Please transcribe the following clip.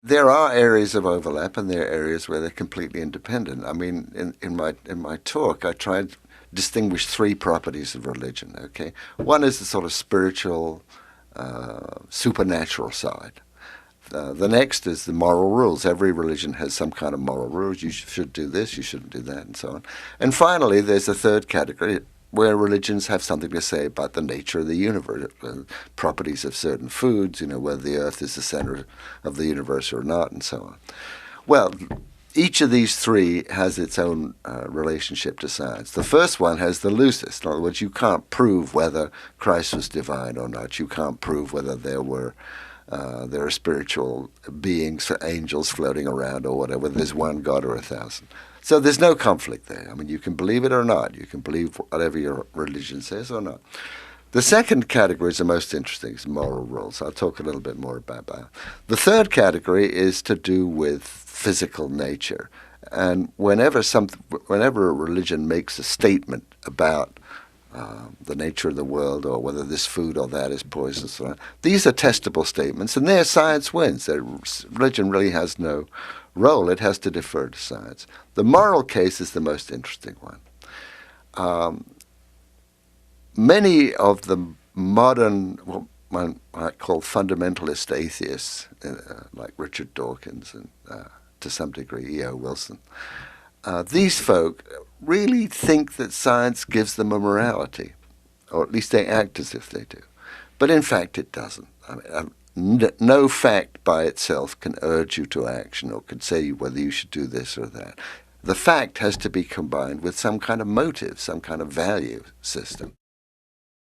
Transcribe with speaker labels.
Speaker 1: There are areas of overlap, and there are areas where they're completely independent. I mean, in my talk, I tried to distinguish three properties of religion. Okay, one is the sort of spiritual, supernatural side. The next is the moral rules. Every religion has some kind of moral rules. You should do this, you shouldn't do that, and so on. And finally, there's a third category where religions have something to say about the nature of the universe, properties of certain foods, whether the earth is the center of the universe or not, and so on. Well, each of these three has its own relationship to science. The first one has the loosest. In other words, you can't prove whether Christ was divine or not. You can't prove whether there are spiritual beings, angels floating around or whatever. There's one God or 1,000. So there's no conflict there. I mean, you can believe it or not. You can believe whatever your religion says or not. The second category is the most interesting, is moral rules. I'll talk a little bit more about that. The third category is to do with physical nature. And whenever a religion makes a statement about the nature of the world, or whether this food or that is poisonous or not, these are testable statements, and there science wins. Religion really has no role. It has to defer to science. The moral case is the most interesting one. Many of the modern, what one might call fundamentalist atheists, like Richard Dawkins and to some degree E.O. Wilson, these folk really think that science gives them a morality, or at least they act as if they do. But in fact it doesn't. I mean, no fact by itself can urge you to action or can say whether you should do this or that. The fact has to be combined with some kind of motive, some kind of value system.